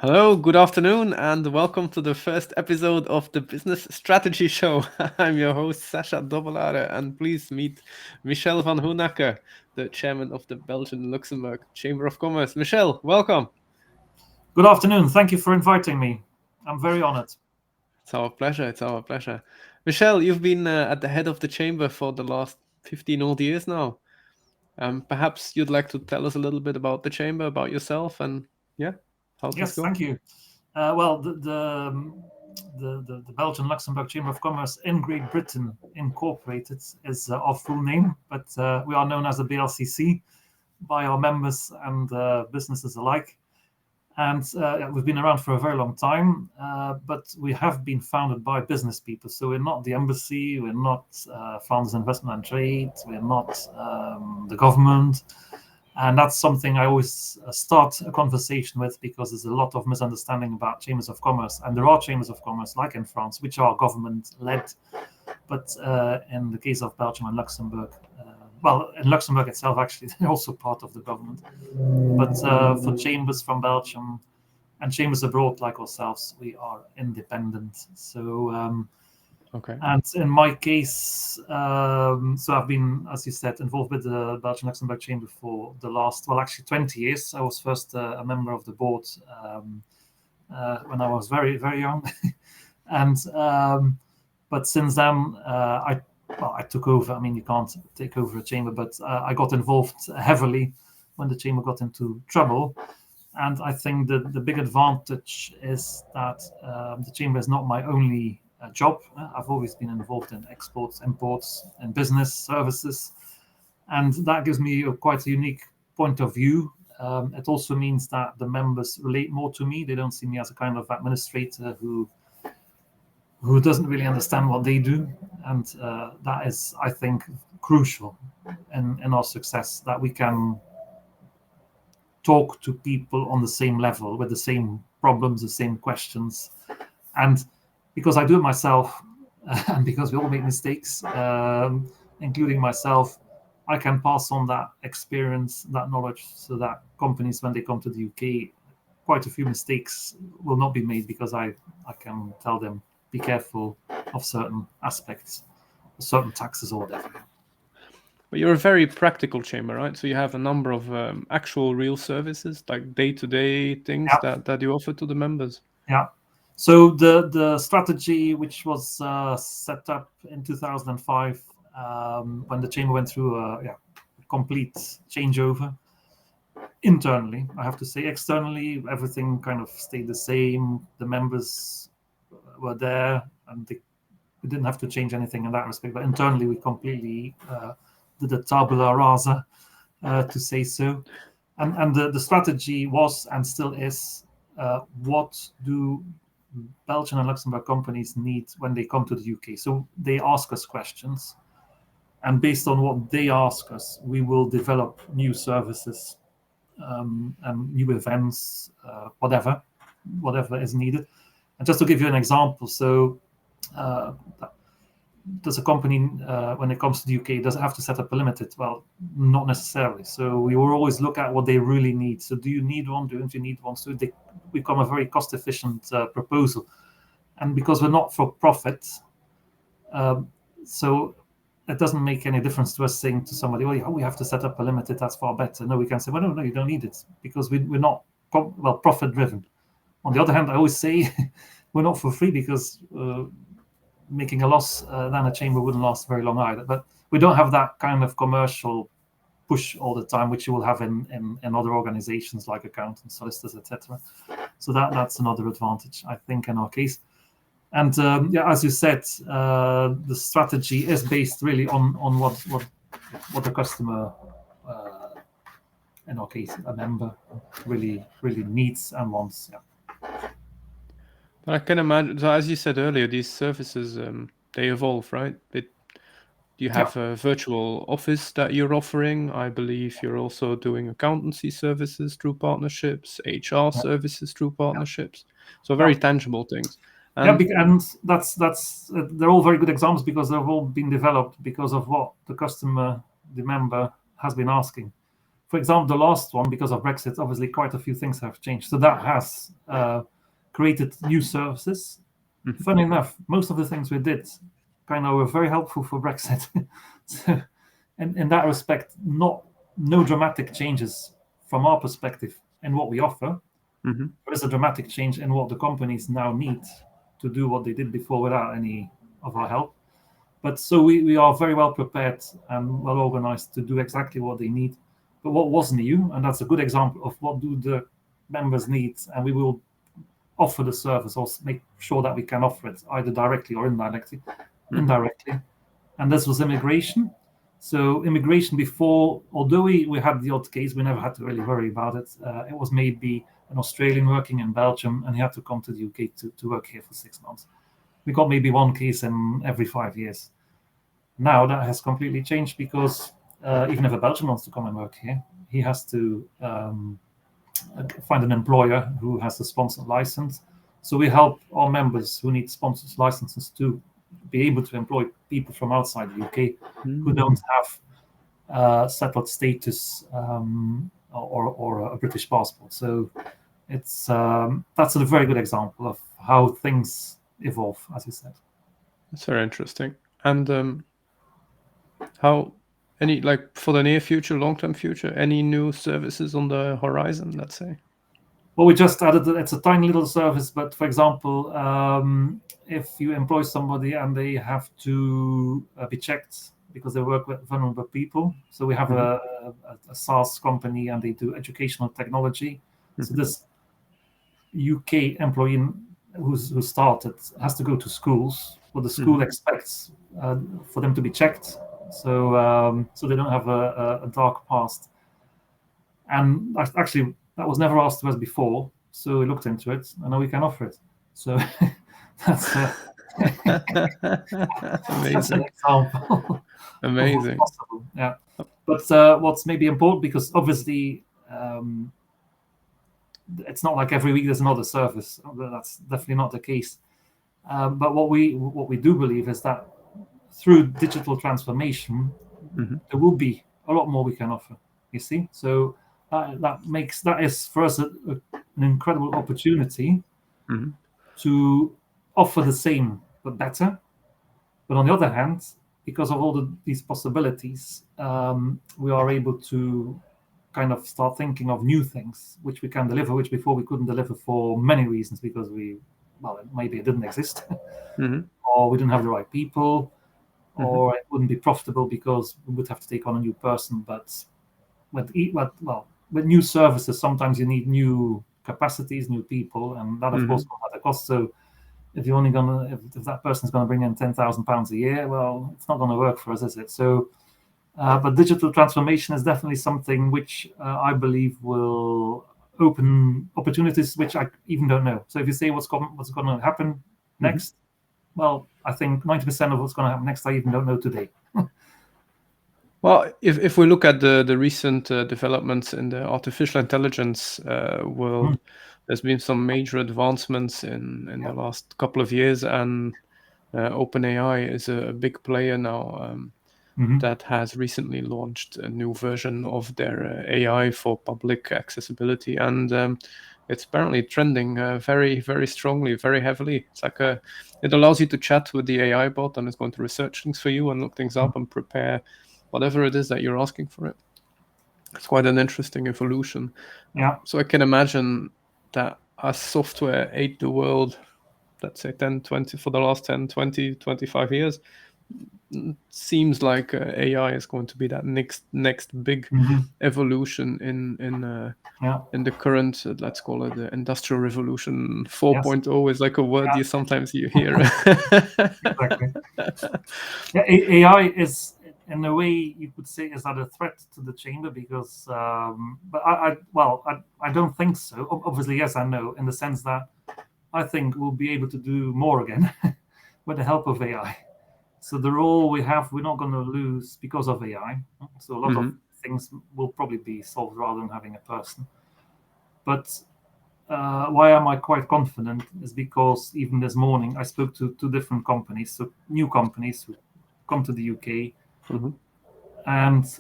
Hello, good afternoon, and welcome to the first episode of the Business Strategy Show. I'm your host, Sascha Dobbelaere, and please meet Michel Vanhoonacker, the chairman of the Belgian-Luxembourg Chamber of Commerce. Michel, welcome. Good afternoon. Thank you for inviting me. I'm very honored. It's our pleasure. It's our pleasure. Michel, you've been at the head of the chamber for the last 15 odd years now. Perhaps you'd like to tell us a little bit about the chamber, about yourself, and how things Yes, go. thank you. Well, the Belgian-Luxembourg Chamber of Commerce in Great Britain Incorporated is our full name, but we are known as the BLCC by our members and businesses alike. And we've been around for a very long time, but we have been founded by business people. So we're not the embassy, we're not Founders Investment and Trade, we're not the government. And that's something I always start a conversation with, because there's a lot of misunderstanding about chambers of commerce. And there are chambers of commerce, like in France, which are government-led. But in the case of Belgium and Luxembourg, well, in Luxembourg itself, actually, they're also part of the government. But for chambers from Belgium and chambers abroad like ourselves, we are independent. So, Okay. and in my case, so I've been, as you said, involved with the Belgian-Luxembourg Chamber for the last, well, actually 20 years. I was first a member of the board when I was very, very young. And but since then, I took over. I mean, you can't take over a chamber, but I got involved heavily when the chamber got into trouble. And I think that the big advantage is that the chamber is not my only job. I've always been involved in exports, imports, and business services. And that gives me quite a unique point of view. It also means that the members relate more to me. They don't see me as a kind of administrator who doesn't really understand what they do. And that is, I think, crucial in our success, that we can talk to people on the same level, with the same problems, the same questions. And because I do it myself, and because we all make mistakes, including myself, I can pass on that experience, that knowledge, so that companies, when they come to the UK, quite a few mistakes will not be made, because I can tell them, be careful of certain aspects, certain taxes or whatever. But you're a very practical chamber, right? So you have a number of actual real services, like day-to-day things that you offer to the members. Yeah. So the strategy, which was set up in 2005, when the chamber went through a complete changeover internally, I have to say. Externally, everything kind of stayed the same. The members were there, and we didn't have to change anything in that respect. But internally, we completely did a tabula rasa, to say so. And the strategy was, and still is, what do Belgian and Luxembourg companies need when they come to the UK? So they ask us questions, and based on what they ask us, we will develop new services and new events, whatever is needed. And just to give you an example, so does a company, when it comes to the UK, does it have to set up a limited? Well, not necessarily. So we will always look at what they really need. So do you need one? Don't you need one? So they become a very cost-efficient proposal. And because we're not for profit, so it doesn't make any difference to us saying to somebody, well, we have to set up a limited, that's far better. No, we can say, well, no, you don't need it, because we're not profit-driven. On the other hand, I always say we're not for free, because making a loss, then a chamber wouldn't last very long either. But we don't have that kind of commercial push all the time, which you will have in other organizations like accountants, solicitors, etc. So that's another advantage, I think, in our case. And as you said, the strategy is based really on what the customer, in our case, a member, really needs and wants. Yeah. But I can imagine, so as you said earlier, these services, they evolve, right? You have a virtual office that you're offering. I believe you're also doing accountancy services through partnerships, HR services through partnerships. So very tangible things. And that's they're all very good examples, because they've all been developed because of what the customer, the member, has been asking. For for example, the last one, because of Brexit, obviously quite a few things have changed. So that has created new services. Funny enough, most of the things we did kind of were very helpful for Brexit. So, in that respect, no dramatic changes from our perspective in what we offer. There is a dramatic change in what the companies now need to do what they did before without any of our help. But so we are very well prepared and well organized to do exactly what they need. But what was new, and that's a good example of what do the members need, and we will offer the service or make sure that we can offer it either directly or indirectly. And this was immigration. So immigration before, although we had the odd case, we never had to really worry about it. It was maybe an Australian working in Belgium, and he had to come to the UK to work here for 6 months. We got maybe one case in every 5 years. Now that has completely changed because even if a Belgian wants to come and work here, he has to find an employer who has a sponsored license. So we help our members who need sponsored licenses to be able to employ people from outside the UK who don't have settled status or a British passport. So it's that's a very good example of how things evolve, as you said. That's very interesting. And how any for the near future, long-term future, any new services on the horizon, let's say? Well, we just added it's a tiny little service, but for example, if you employ somebody and they have to be checked because they work with vulnerable people, so we have a SaaS company and they do educational technology. So this UK employee who started has to go to schools, but the school expects for them to be checked, so they don't have a dark past. And actually, that was never asked to us before, so we looked into it, and now we can offer it. So that's that's an example. Amazing. Of what's possible. Yeah, but what's maybe important, because obviously it's not like every week there's another service. That's definitely not the case. But what we do believe is that through digital transformation, there will be a lot more we can offer. You see, so that is for us an incredible opportunity to offer the same but better. But on the other hand, because of all these possibilities, we are able to kind of start thinking of new things which we can deliver, which before we couldn't deliver for many reasons, because maybe it didn't exist, or we didn't have the right people, or it wouldn't be profitable because we would have to take on a new person. But with new services, sometimes you need new capacities, new people, and that of course comes at a cost. So if you're only if that person's going to bring in £10,000 a year, well, it's not going to work for us, is it? So, but digital transformation is definitely something which I believe will open opportunities which I even don't know. So if you say what's going to happen next, well, I think 90% of what's going to happen next I even don't know today. Well, if we look at the recent developments in the artificial intelligence world, there's been some major advancements in the last couple of years, and OpenAI is a big player now that has recently launched a new version of their AI for public accessibility, and it's apparently trending very, very strongly, very heavily. It's like it allows you to chat with the AI bot, and it's going to research things for you and look things up and prepare whatever it is that you're asking for it. It's quite an interesting evolution. Yeah. So I can imagine that as software ate the world, let's say 10, 20, for the last 10, 20, 25 years, seems like AI is going to be that next big evolution in the current, let's call it the industrial revolution 4.0 is like a word you sometimes hear. Exactly. Yeah, AI is, in a way, you could say, is that a threat to the chamber? Because, but I don't think so. Obviously, yes and no, in the sense that I think we'll be able to do more again with the help of AI. So the role we have, we're not going to lose because of AI. So a lot of things will probably be solved rather than having a person. But why am I quite confident is because even this morning I spoke to 2 different companies, so new companies who come to the UK, and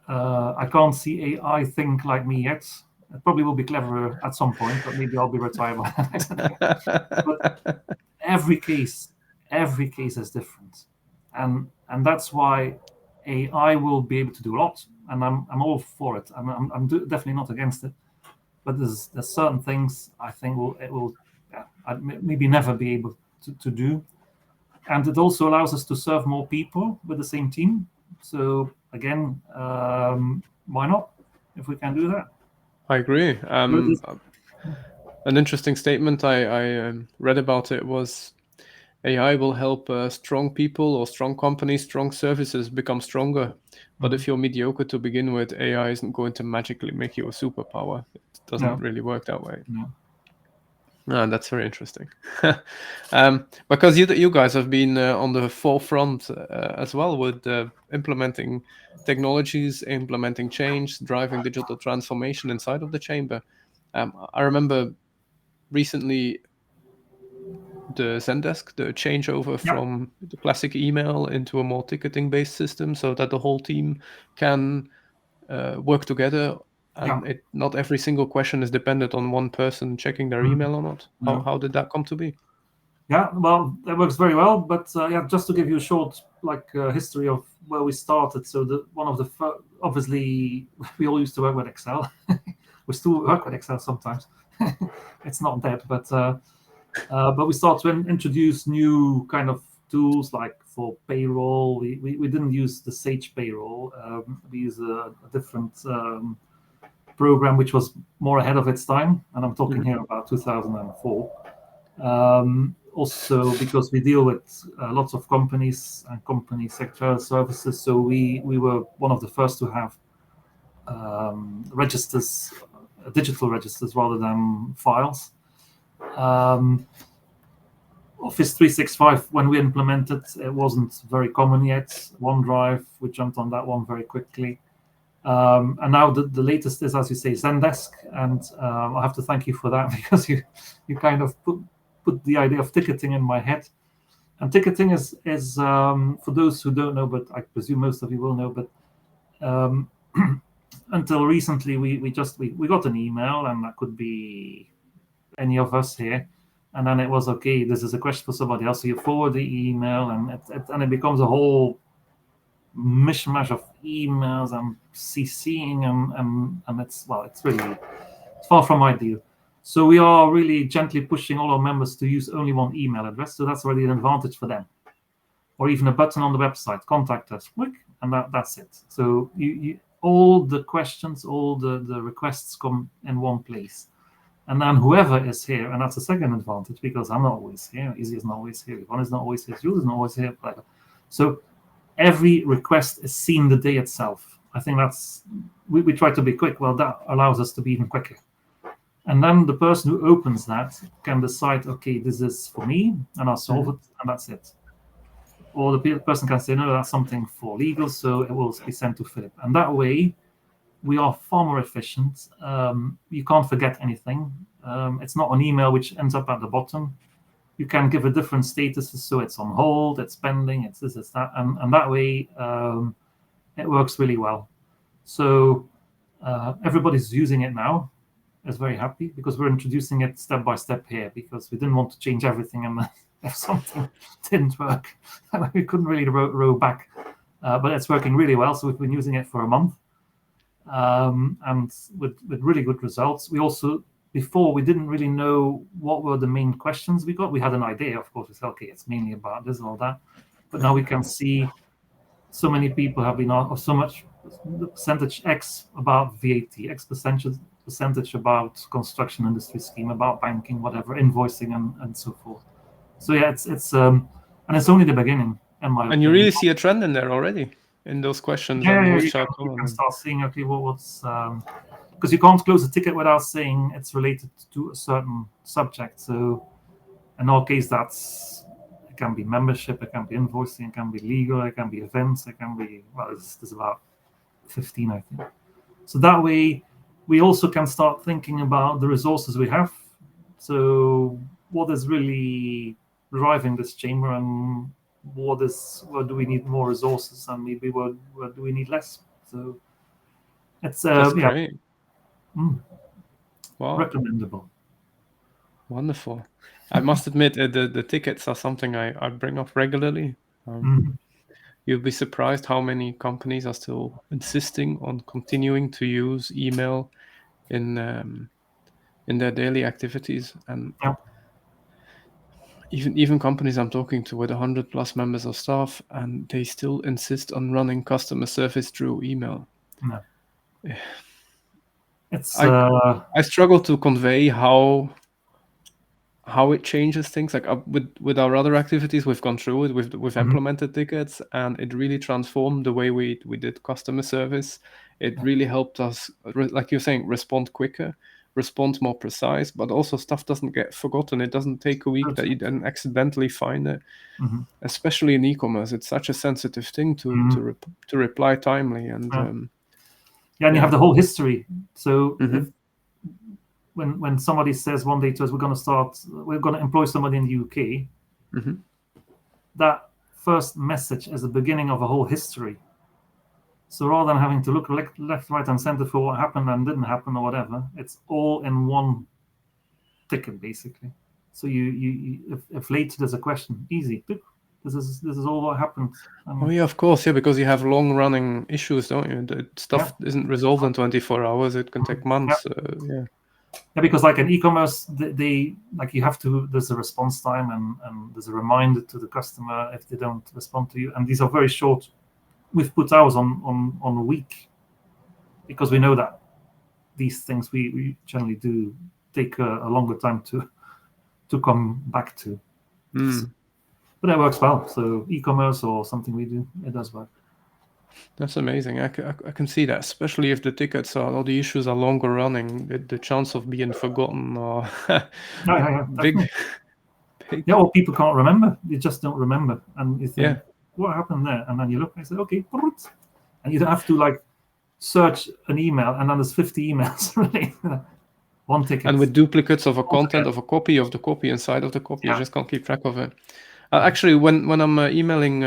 I can't see AI think like me yet. It probably will be clever at some point, but maybe I'll be retired by then. But every case is different, and that's why AI will be able to do a lot, and I'm all for it. I'm definitely not against it, but there's certain things I think it will maybe never be able to do, and it also allows us to serve more people with the same team. So again, why not if we can do that? I agree. An interesting statement I read about it was AI will help strong people or strong companies, strong services become stronger. But if you're mediocre to begin with, AI isn't going to magically make you a superpower. It doesn't No, really work that way. no. That's very interesting. Because you guys have been on the forefront as well with implementing technologies, implementing change, driving digital transformation inside of the chamber. I remember recently the Zendesk, the changeover Yeah, from the classic email into a more ticketing-based system, so that the whole team can work together, yeah. and not every single question is dependent on one person checking their email or not. No. How did that come to be? Yeah, well, that works very well. But yeah, just to give you a short history of where we started. So one of the obviously we all used to work with Excel. We still work with Excel sometimes. It's not dead, but we started to introduce new kind of tools like for payroll. We didn't use the Sage payroll. We use a different program which was more ahead of its time, and I'm talking here about 2004. Also because we deal with lots of companies and company sectoral services, so we were one of the first to have registers, digital registers rather than files. Office 365, when we implemented, it wasn't very common yet. OneDrive, we jumped on that one very quickly. And now the latest is, as you say, Zendesk, and I have to thank you for that because you kind of put the idea of ticketing in my head. And ticketing is for those who don't know, but I presume most of you will know, but until recently we got an email, and that could be any of us here, and then it was okay, this is a question for somebody else, so you forward the email, and it becomes a whole mishmash of emails and CCing, and it's far from ideal. So we are really gently pushing all our members to use only one email address. So that's already an advantage for them. Or even a button on the website, contact us, quick, and that's it. So you all the questions, all the requests come in one place. And then whoever is here, and that's a second advantage because I'm not always here, Izzy is not always here, Yvonne is not always here, Jules is not always here, whatever. So every request is seen the day itself. I think that's, we try to be quick. Well, that allows us to be even quicker. And then the person who opens that can decide, okay, this is for me, and I'll solve it, and that's it. Or the person can say, no, that's something for legal, so it will be sent to Philip. And that way, we are far more efficient. You can't forget anything. It's not an email which ends up at the bottom. You can give a different status, so it's on hold, it's pending, it's this, it's that, and that way it works really well. So everybody's using it now. Is very happy because we're introducing it step by step here because we didn't want to change everything, and if something didn't work, we couldn't really row back. But it's working really well, so we've been using it for a month, and with really good results. We also, before, we didn't really know what were the main questions we got. We had an idea, of course. We said, okay, it's mainly about this and all that, but now we can see so many people have been asked, or so much percentage X about VAT, X percentage about construction industry scheme, about banking, whatever, invoicing, and so forth. So yeah, it's and it's only the beginning, in my opinion. And you really see a trend in there already in those questions. Yeah, and you can start seeing, okay, what's because you can't close a ticket without saying it's related to a certain subject. So in our case, it can be membership, it can be invoicing, it can be legal, it can be events, it can be, well, there's about 15, I think. So that way, we also can start thinking about the resources we have. So what is really driving this chamber, and where do we need more resources, and maybe where do we need less? So It's That's great. Wow, recommendable. wonderful. I must admit, the tickets are something I bring up regularly. You'll be surprised how many companies are still insisting on continuing to use email in their daily activities, and Yeah. even companies I'm talking to with 100+ members of staff, and they still insist on running customer service through email. No. It's I struggle to convey how it changes things. Like with our other activities, we've gone through it. We've implemented tickets, and it really transformed the way we did customer service. It really helped us, like you're saying, respond quicker, respond more precise, but also stuff doesn't get forgotten. It doesn't take a week that you then accidentally find it. Especially in e-commerce, it's such a sensitive thing to reply timely, and and you have the whole history. So if when somebody says one day to us, we're going to employ somebody in the UK, that first message is the beginning of a whole history. So rather than having to look left, right, and center for what happened and didn't happen or whatever, it's all in one ticket basically. So you if later there's a question, easy. This is all what happened. Oh yeah, of course, yeah, because you have long-running issues, don't you? The stuff isn't resolved in 24 hours. It can take months. Yeah, because like in e-commerce, they like you have to. There's a response time and there's a reminder to the customer if they don't respond to you, and these are very short. We've put ours on a week because we know that these things we generally do take a longer time to come back to. But that works well. So e-commerce or something we do, it does work. That's amazing. I can see that, especially if the tickets or the issues are longer running, the chance of being forgotten or big. Yeah, or people can't remember. They just don't remember, and you think, what happened there? And then you look and say, okay, and you don't have to like search an email, and then there's 50 emails really. One ticket. And with duplicates of a content of a copy of the copy inside of the copy, you just can't keep track of it. Actually, when I'm emailing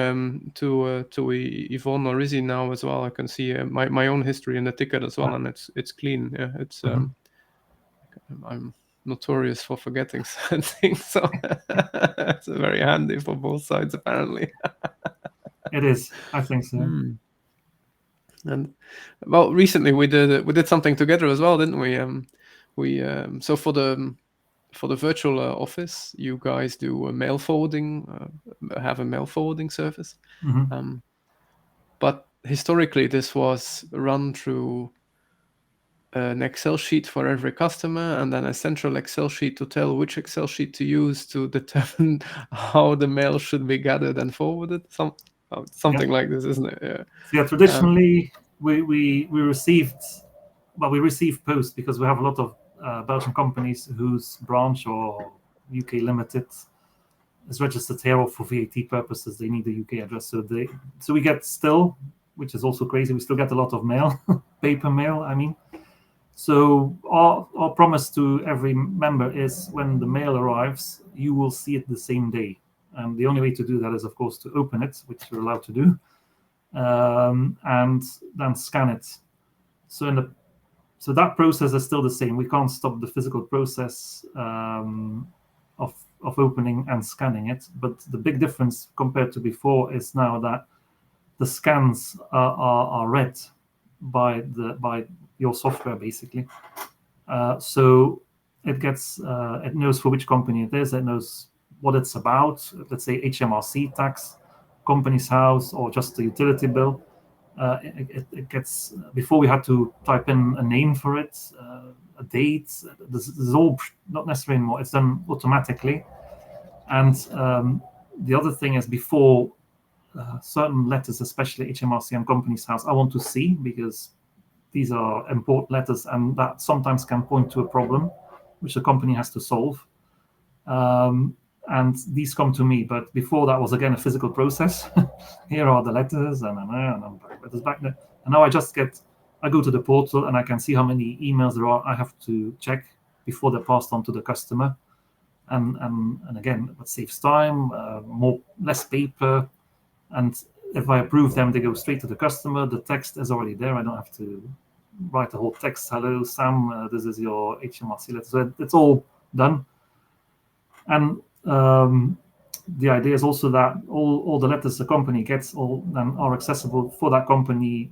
to Yvonne or Rizzy now as well, I can see my own history in the ticket as well, and it's clean. Yeah, it's I'm notorious for forgetting certain things, so it's very handy for both sides apparently. It is, I think so. And well, recently we did something together as well, didn't we? So for the virtual office, you guys do a mail forwarding, have a mail forwarding service. But historically, this was run through an Excel sheet for every customer, and then a central Excel sheet to tell which Excel sheet to use to determine how the mail should be gathered and forwarded. Something like this, isn't it? Yeah. Traditionally, we received post because we have a lot of Belgian companies whose branch or UK limited is registered here, or for VAT purposes they need a UK address. So we get still, which is also crazy, we still get a lot of mail, paper mail. I mean, so our promise to every member is when the mail arrives, you will see it the same day. And the only way to do that is, of course, to open it, which you're allowed to do, and then scan it. So that process is still the same. We can't stop the physical process of opening and scanning it. But the big difference compared to before is now that the scans are read by your software, basically. So it knows for which company it is. It knows what it's about. Let's say HMRC tax, company's house, or just a utility bill. It gets, before we had to type in a name for it, a date. This is all not necessarily anymore. It's done automatically. And the other thing is, before certain letters, especially HMRC and company's house, I want to see, because these are important letters, and that sometimes can point to a problem which the company has to solve. And these come to me, but before that was again a physical process. Here are the letters, and I'm back there. And now I go to the portal and I can see how many emails there are. I have to check before they're passed on to the customer. And again, it saves time, less paper. And if I approve them, they go straight to the customer. The text is already there. I don't have to write a whole text. Hello, Sam. This is your HMRC letter. So it's all done. And the idea is also that all the letters the company gets all then are accessible for that company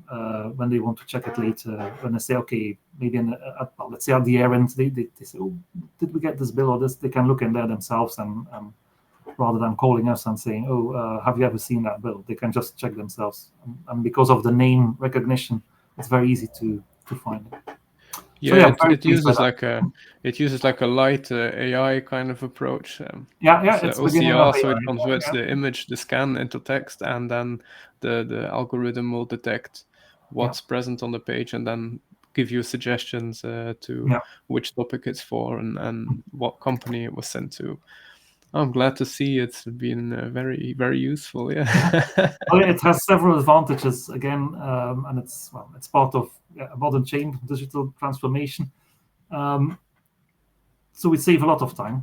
when they want to check it later. When they say, okay, maybe let's say at the year end, they say, oh, did we get this bill or this? They can look in there themselves, and rather than calling us and saying, oh, have you ever seen that bill? They can just check themselves. And because of the name recognition, it's very easy to find it. Yeah, So, it uses like a light AI kind of approach. It's beginning of OCR, so it AI. converts the image, the scan into text, and then the algorithm will detect what's present on the page and then give you suggestions to which topic it's for and what company it was sent to. I'm glad to see it's been very, very useful. Yeah. It has several advantages again, and it's part of a modern chain digital transformation. So we save a lot of time,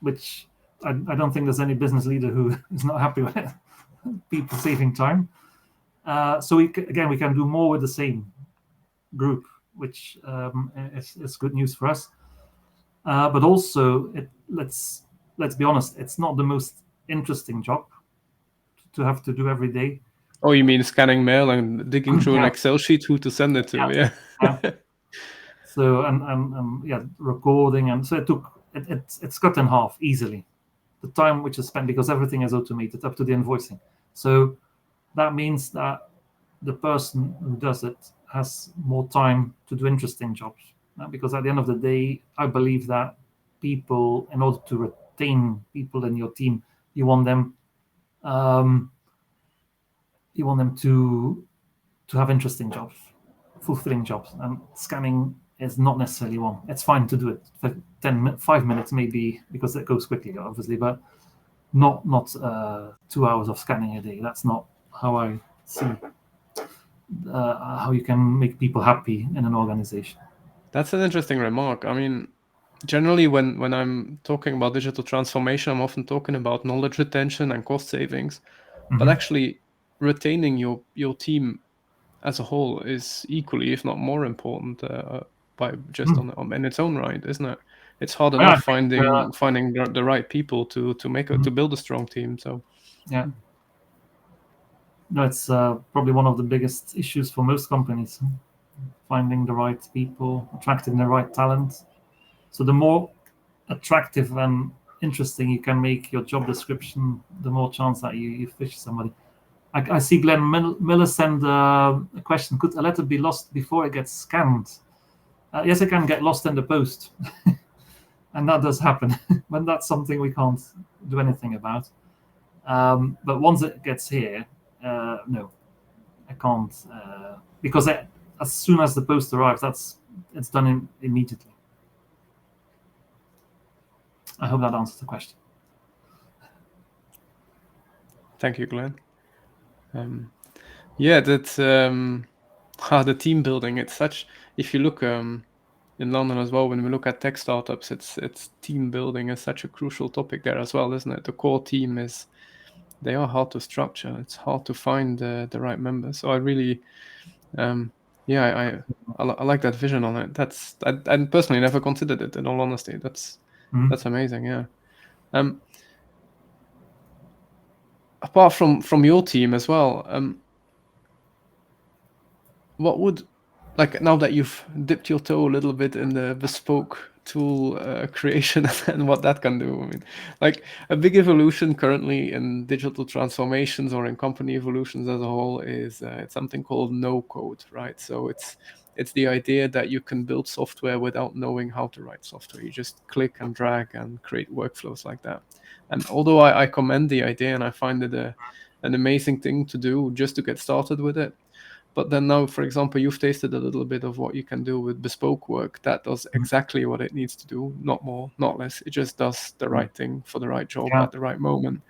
which I don't think there's any business leader who is not happy with people saving time. So we can do more with the same group, which is good news for us. But also, let's be honest, it's not the most interesting job to have to do every day. Oh, you mean scanning mail and digging through an Excel sheet who to send it to? Yeah. So and recording, and so it's cut in half easily. The time which is spent, because everything is automated up to the invoicing. So that means that the person who does it has more time to do interesting jobs. Because at the end of the day, I believe that people, in order to retain people in your team, you want them to have interesting jobs, fulfilling jobs, and scanning is not necessarily one. It's fine to do it for 5 minutes maybe, because it goes quickly, obviously, but not 2 hours of scanning a day. That's not how I see how you can make people happy in an organization. That's an interesting remark. I mean, generally when I'm talking about digital transformation, I'm often talking about knowledge retention and cost savings, but actually retaining your team as a whole is equally, if not more important, by just in its own right, isn't it? It's hard enough finding the right people to build a strong team. So no, it's probably one of the biggest issues for most companies, finding the right people, attracting the right talent. So the more attractive and interesting you can make your job description, the more chance that you fish somebody. I see Glenn Miller send a question: could a letter be lost before it gets scanned? Yes, it can get lost in the post, and that does happen. But that's something we can't do anything about. But once it gets here, no, I can't, because as soon as the post arrives, it's done immediately. I hope that answers the question. Thank you, Glenn. That's the team building. It's such. If you look in London as well, when we look at tech startups, it's team building is such a crucial topic there as well, isn't it? The core team they are hard to structure. It's hard to find the right members. So I really, I like that vision on it. I personally never considered it. In all honesty, that's amazing. Yeah. Apart from your team as well, what would, like, now that you've dipped your toe a little bit in the bespoke tool creation and what that can do, I mean, like a big evolution currently in digital transformations or in company evolutions as a whole is it's something called no code, right? So it's the idea that you can build software without knowing how to write software. You just click and drag and create workflows like that. And although I commend the idea and I find it an amazing thing to do just to get started with it, but then now, for example, you've tasted a little bit of what you can do with bespoke work that does exactly what it needs to do, not more, not less. It just does the right thing for the right job at the right moment.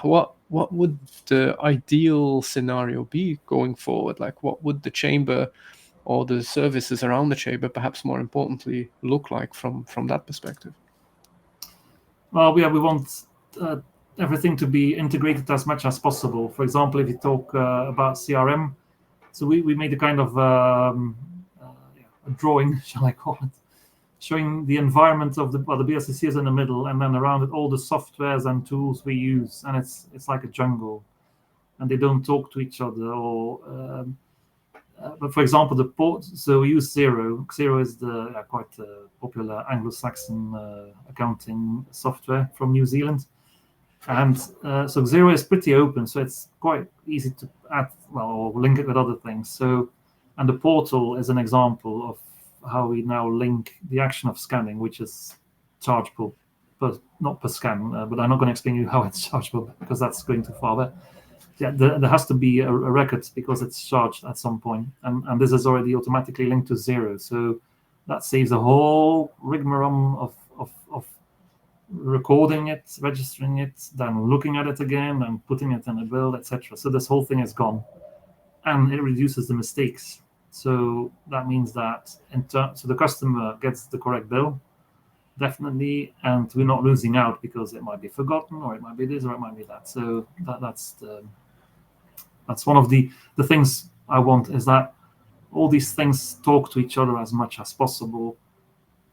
What would the ideal scenario be going forward? Like, what would the chamber or the services around the chamber, perhaps more importantly, look like from that perspective? Well, we want everything to be integrated as much as possible. For example, if you talk about CRM, so we made a kind of drawing, shall I call it, showing the environment of the BLCC is in the middle, and then around it all the softwares and tools we use, and it's like a jungle, and they don't talk to each other. Or but for example, the port. So we use Xero. Xero is the quite popular Anglo-Saxon accounting software from New Zealand, and so Xero is pretty open, so it's quite easy to add, or link it with other things. So, and the portal is an example of how we now link the action of scanning, which is chargeable, but not per scan. But I'm not going to explain you how it's chargeable because that's going too far. But yeah, there has to be a record because it's charged at some point, and this is already automatically linked to Xero. So that saves a whole rigmarole of recording it, registering it, then looking at it again, and putting it in a bill, etc. So this whole thing is gone, and it reduces the mistakes. So that means that so the customer gets the correct bill, definitely, and we're not losing out because it might be forgotten, or it might be this, or it might be that. So that's one of the things I want, is that all these things talk to each other as much as possible,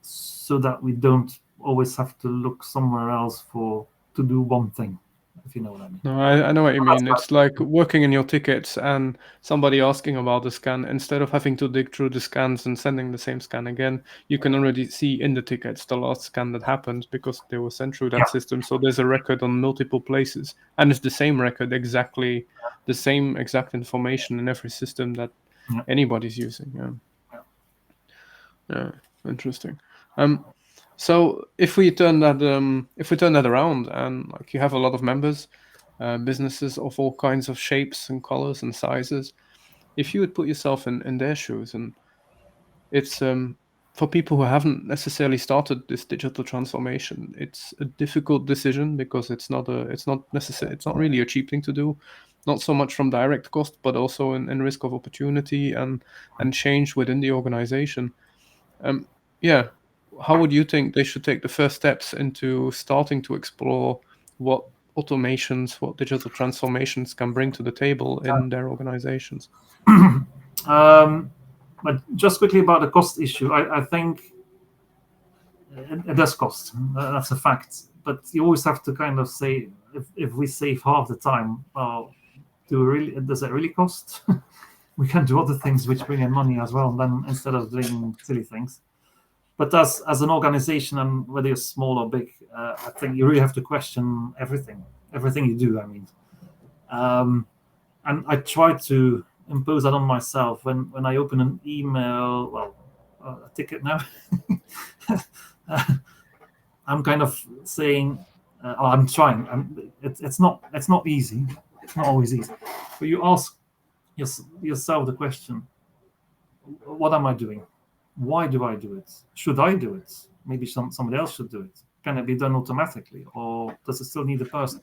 so that we don't always have to look somewhere else to do one thing, if you know what I mean. No, I know what you mean. It's like working in your tickets and somebody asking about the scan. Instead of having to dig through the scans and sending the same scan again, you can already see in the tickets the last scan that happened because they were sent through that system. So there's a record on multiple places, and it's the same record, exactly the same exact information in every system that anybody's using. Yeah, interesting. So if we turn that around, and like you have a lot of members, businesses of all kinds of shapes and colors and sizes, if you would put yourself in their shoes, and it's for people who haven't necessarily started this digital transformation, it's a difficult decision because it's not really a cheap thing to do, not so much from direct cost, but also in risk of opportunity and change within the organization. How would you think they should take the first steps into starting to explore what automations, what digital transformations can bring to the table in their organizations? But just quickly about the cost issue, I think it does cost. That's a fact. But you always have to kind of say, if we save half the time, well, does it really cost? We can do other things which bring in money as well, then, instead of doing silly things. But as an organization, and whether you're small or big, I think you really have to question everything you do. I mean, and I try to impose that on myself when I open an email, a ticket now. I'm kind of saying, I'm trying. It's not easy. It's not always easy. But you ask yourself the question: what am I doing? Why do I do it? Should I do it? Maybe somebody else should do it. Can it be done automatically, or does it still need a person?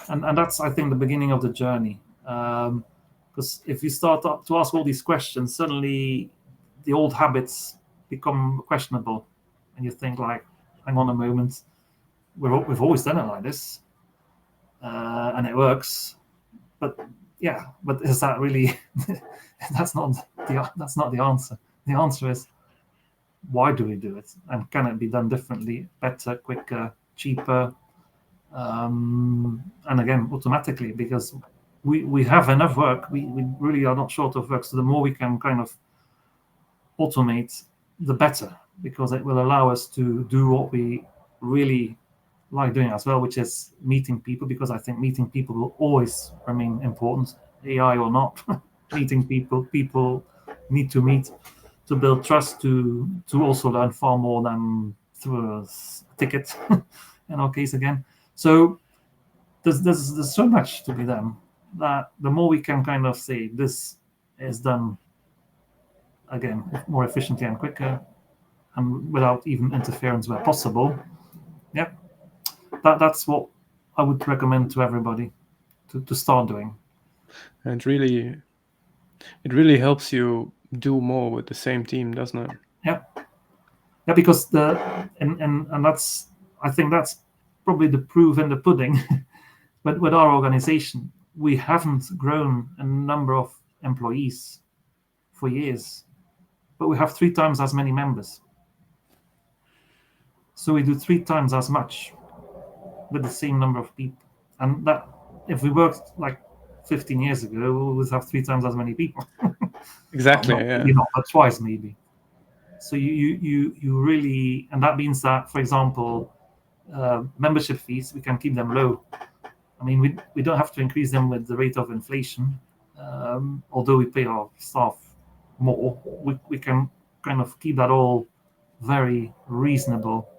And that's, I think, the beginning of the journey. Because if you start to ask all these questions, suddenly the old habits become questionable, and you think, like, hang on a moment, we've always done it like this, and it works. But is that really? That's not the answer. The answer is, why do we do it, and can it be done differently, better, quicker, cheaper, and again, automatically? Because we have enough work. We really are not short of work. So the more we can kind of automate, the better, because it will allow us to do what we really like doing as well, which is meeting people. Because I think meeting people will always remain important, AI or not. Meeting people need to meet to build trust, to also learn far more than through a ticket in our case again. So there's so much to be done, that the more we can kind of say this is done, again, more efficiently and quicker, and without even interference where possible, that's what I would recommend to everybody to start doing. And it really helps you do more with the same team, doesn't it? Yeah, because and that's, I think that's probably the proof in the pudding. But with our organization, we haven't grown a number of employees for years. but we have 3 times as many members. So we do 3 times as much with the same number of people. And that, if we worked like 15 years ago, we would have 3 times as many people. Exactly. Well, Yeah. not, but twice maybe. So you really, and that means that, for example, membership fees, we can keep them low. I mean, we don't have to increase them with the rate of inflation. Although we pay our staff more, we can kind of keep that all very reasonable,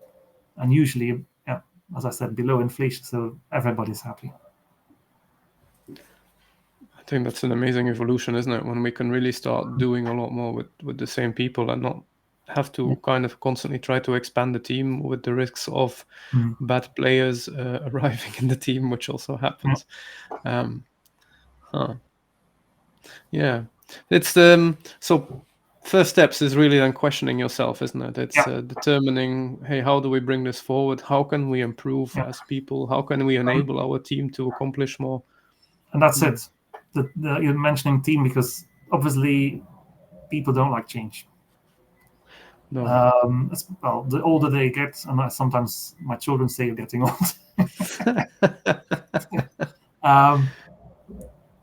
and usually, yeah, as I said, below inflation, so everybody's happy. I think that's an amazing evolution, isn't it? When we can really start doing a lot more with the same people and not have to kind of constantly try to expand the team with the risks of bad players arriving in the team, which also happens. Yeah, it's so first steps is really then questioning yourself, isn't it? It's determining, hey, how do we bring this forward? How can we improve as people? How can we enable our team to accomplish more? And that's it. You're mentioning team because obviously people don't like change. No. Well, the older they get, and sometimes my children say you're getting old.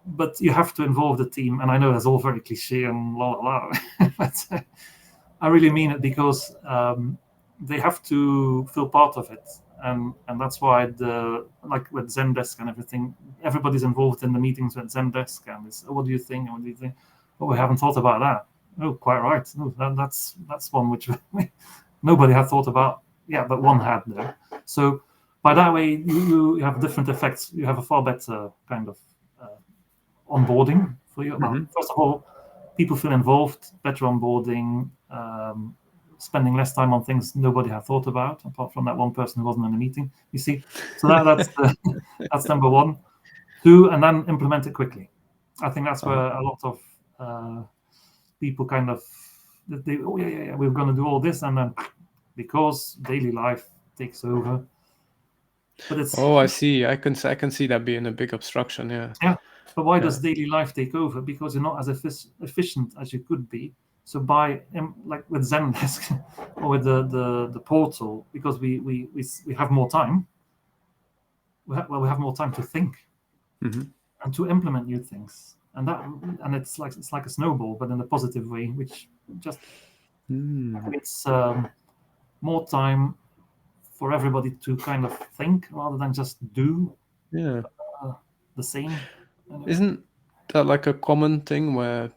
But you have to involve the team, and I know that's all very cliche and la la la, but I really mean it because they have to feel part of it, and that's why like with Zendesk and everything, everybody's involved in the meetings with Zendesk, and it's, what do you think? What do you think? Oh, we haven't thought about that. Oh, quite right. No, that's one which nobody had thought about. Yeah, but one had there. So by that way, you have different effects. You have a far better kind of onboarding for you. Well, first of all, people feel involved, better onboarding, spending less time on things nobody had thought about, apart from that one person who wasn't in the meeting. You see, so that's number 1. 2, and then implement it quickly. I think that's where a lot of people kind of we're going to do all this, and then because daily life takes over. But it's I see. I can see that being a big obstruction. Yeah. But why does daily life take over? Because you're not as efficient as you could be. So by like with Zendesk or with the portal, because we have more time. We have more time to think and to implement new things, and it's like a snowball, but in a positive way, which just it's more time for everybody to kind of think rather than just do the same. Isn't that like a common thing where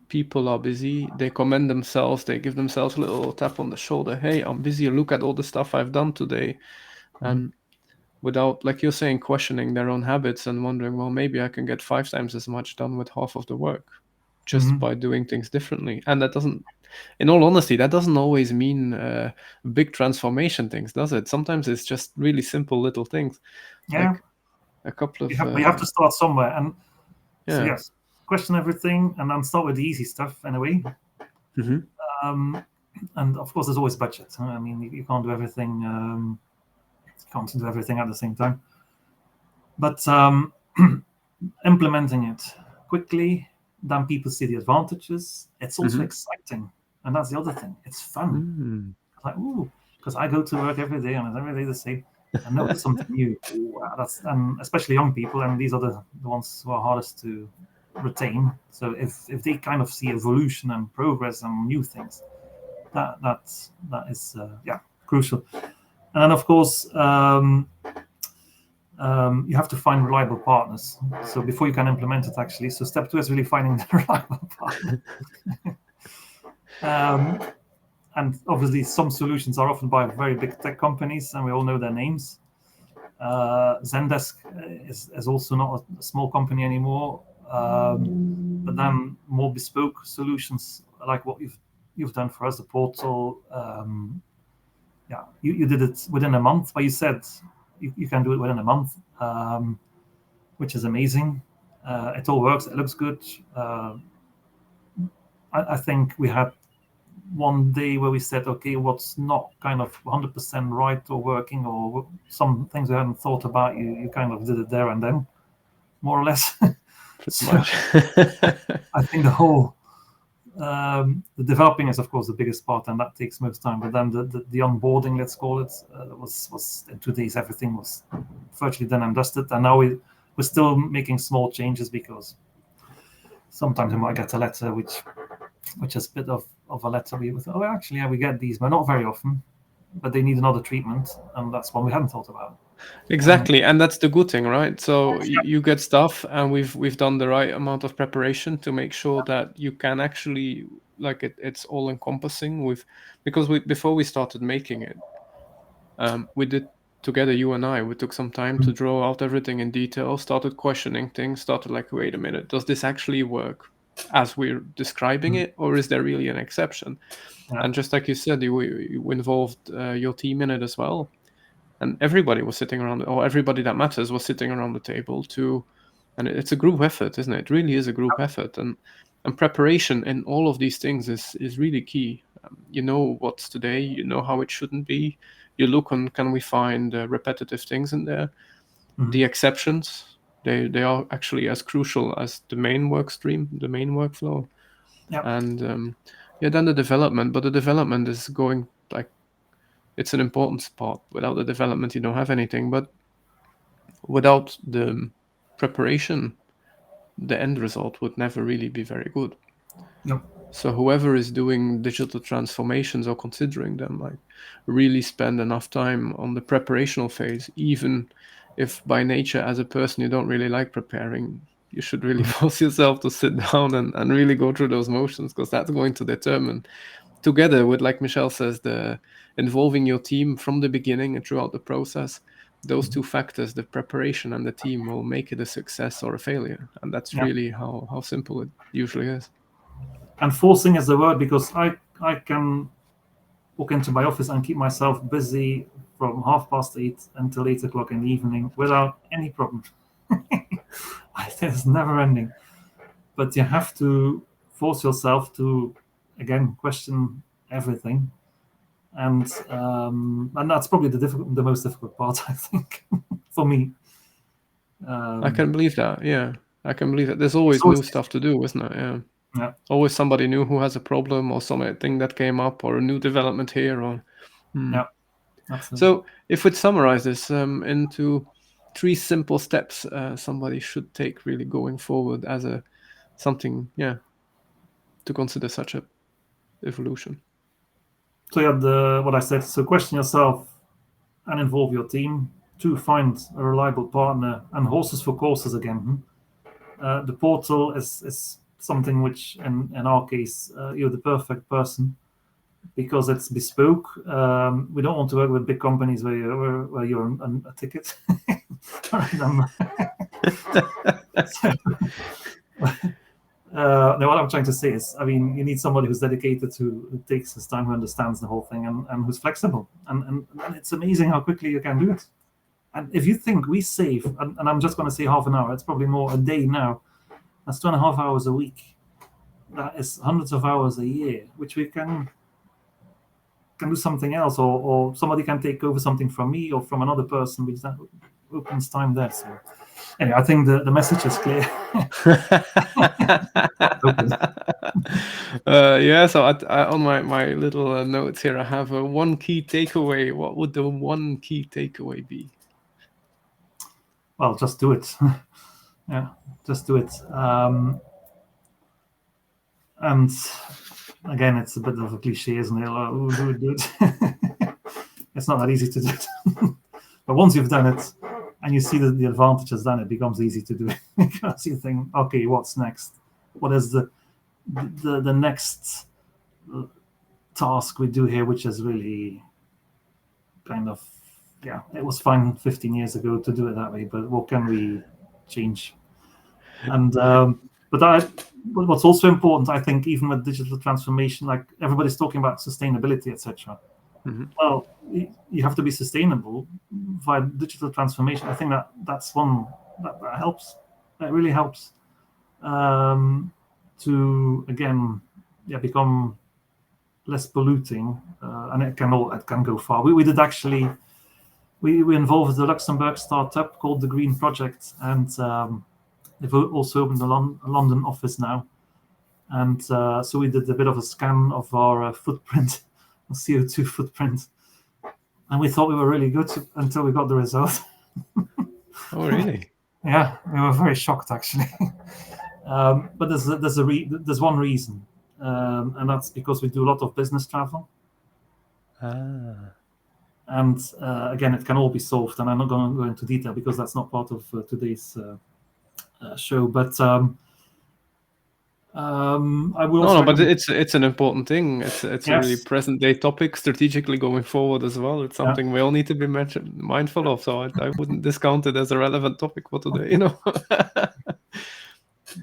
people are busy, they commend themselves, they give themselves a little tap on the shoulder, hey, I'm busy, look at all the stuff I've done today, and without, like you're saying, questioning their own habits and wondering, well, maybe I can get 5 times as much done with half of the work just by doing things differently. And that doesn't, in all honesty, that doesn't always mean big transformation things, does it? Sometimes it's just really simple little things, like a couple of you have to start somewhere, and so yes, question everything and then start with the easy stuff anyway. And of course there's always budget. I mean, you can't do everything at the same time, but implementing it quickly, then people see the advantages. It's also exciting, and that's the other thing, it's fun. Like, ooh, because I go to work every day and it's every day the same. And notice something new. Wow, that's, and especially young people, and these are the ones who are hardest to retain. So if they kind of see evolution and progress and new things, that is crucial. And then of course you have to find reliable partners. So before you can implement it, actually, so step 2 is really finding the reliable partner. And obviously, some solutions are offered by very big tech companies, and we all know their names. Zendesk is also not a small company anymore, but then more bespoke solutions like what you've done for us, the portal. You did it within a month, but you said you can do it within a month, which is amazing. It all works. It looks good. I think we had one day where we said, okay, what's not kind of 100% right or working, or some things we hadn't thought about, you kind of did it there and then, more or less. Pretty much. I think the whole The developing is, of course, the biggest part, and that takes most time. But then the onboarding, let's call it, was in 2 days. Everything was virtually done and dusted. And now we're still making small changes, because sometimes we might get a letter which is a bit of a letter. We think, oh, actually, yeah, we get these, but not very often. But they need another treatment, and that's one we hadn't thought about. Exactly, and that's the good thing, right? So you get stuff, and we've done the right amount of preparation to make sure that you can actually, like, it's all encompassing. Because before we started making it, we did together, you and I, we took some time to draw out everything in detail, started questioning things, started like, wait a minute, does this actually work as we're describing it, or is there really an exception? Yeah. And just like you said, you involved your team in it as well. And everybody was sitting around, or everybody that matters was sitting around the table and it's a group effort, isn't it? It really is a group effort, and preparation in all of these things is really key. You know what's today, you know how it shouldn't be. You look on, can we find repetitive things in there? The exceptions, they are actually as crucial as the main work stream, the main workflow. Yeah. And then the development, but the development is going, like, it's an important part. Without the development, you don't have anything. But without the preparation, the end result would never really be very good. No. So whoever is doing digital transformations or considering them, like, really spend enough time on the preparational phase. Even if by nature as a person you don't really like preparing, you should really force yourself to sit down and really go through those motions, because that's going to determine, together with, like Michel says, the involving your team from the beginning and throughout the process. Those two factors, the preparation and the team, will make it a success or a failure. And that's really how simple it usually is. And forcing is the word, because I can walk into my office and keep myself busy from 8:30 until 8 o'clock in the evening without any problem. It's never ending. But you have to force yourself to, again, question everything. And that's probably the most difficult part, I think, for me. I can believe that. Yeah, I can believe that. There's always new stuff to do, isn't it? Yeah. Yeah. Always somebody new who has a problem, or something that came up, or a new development here. Or yeah, absolutely. So if we summarize this into 3 simple steps somebody should take really going forward as something, to consider such a evolution. So what I said. So question yourself and involve your team. 2, find a reliable partner, and horses for courses again. The portal is something which, in our case, you're the perfect person, because it's bespoke. We don't want to work with big companies where you're a ticket. No, what I'm trying to say is, I mean, you need somebody who's dedicated, who takes his time, who understands the whole thing, and who's flexible. And it's amazing how quickly you can do it. And if you think we save, and I'm just going to say half an hour, it's probably more a day now. That's 2.5 hours a week. That is hundreds of hours a year, which we can do something else, or somebody can take over something from me or from another person, which that opens time there. So anyway, I think the message is clear. So on my little notes here, I have one key takeaway. What would the one key takeaway be? Well, just do it. Yeah, just do it. And again, it's a bit of a cliche, isn't it? Like, do it. It's not that easy to do it. But once you've done it and you see the advantages, then it becomes easy to do it, because you think, okay, what's next? What is the next task we do here, which is really kind of, it was fine 15 years ago to do it that way, but what can we change? And but what's also important, I think, even with digital transformation, like everybody's talking about sustainability, etc. Well, you have to be sustainable via digital transformation. I think that's one that helps. That really helps to, again, become less polluting, and it can go far. We did actually. We involved the Luxembourg startup called the Green Project, and they've also opened a London office now. And so we did a bit of a scan of our footprint, CO2 footprint, and we thought we were really good until we got the result. Oh, really? Yeah, we were very shocked actually. But there's one reason, and that's because we do a lot of business travel. And again, it can all be solved, and I'm not going to go into detail because that's not part of today's show. But I will also. No, but it's an important thing. It's Yes. a really present day topic strategically going forward as well. It's something we all need to be mindful of. So I wouldn't discount it as a relevant topic for today. You know.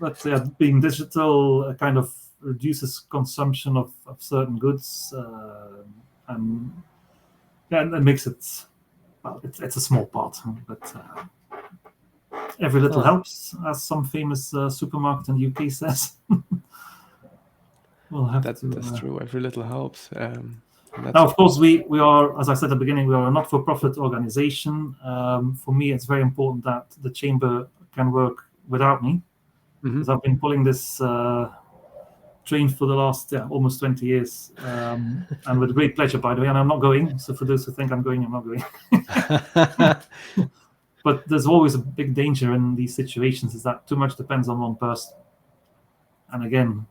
But being digital kind of reduces consumption of certain goods, and it makes it. Well, it's a small part, but every little helps, as some famous supermarket in the UK says. We'll have that's true. Every little helps. Now, of course, we are, as I said at the beginning, we are a not-for-profit organization. For me, it's very important that the chamber can work without me, because I've been pulling this train for the last almost 20 years, and with great pleasure, by the way. And I'm not going. So for those who think I'm going, I'm not going. But there's always a big danger in these situations, is that too much depends on one person. And again,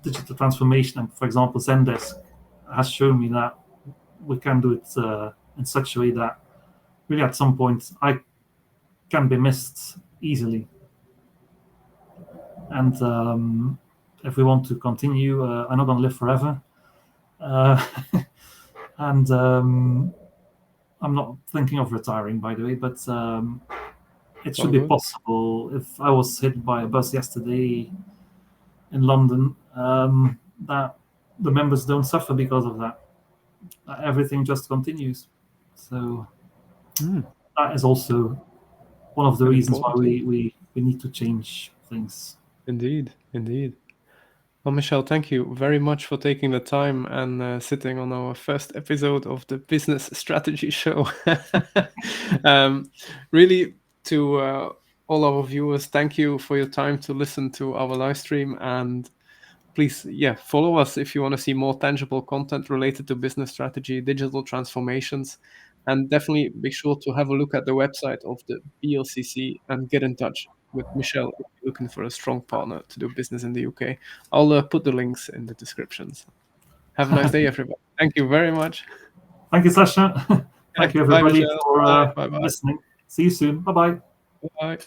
digital transformation, and for example, Zendesk has shown me that we can do it in such a way that really at some point I can be missed easily. And if we want to continue, I'm not going to live forever. And I'm not thinking of retiring, by the way, but it should be possible. If I was hit by a bus yesterday in London, that the members don't suffer because of that. Everything just continues. So that is also one of the reasons why we need to change things. Indeed. Well, Michel, thank you very much for taking the time and sitting on our first episode of the Business Strategy Show. Really, to all our viewers, thank you for your time to listen to our live stream. And please, follow us if you want to see more tangible content related to business strategy, digital transformations. And definitely be sure to have a look at the website of the BLCC and get in touch with Michel if you're looking for a strong partner to do business in the UK. I'll put the links in the descriptions. Have a nice day, everybody. Thank you very much. Thank you, Sascha. Thank you, everybody, for Bye-bye. listening. See you soon. Bye-bye. Bye.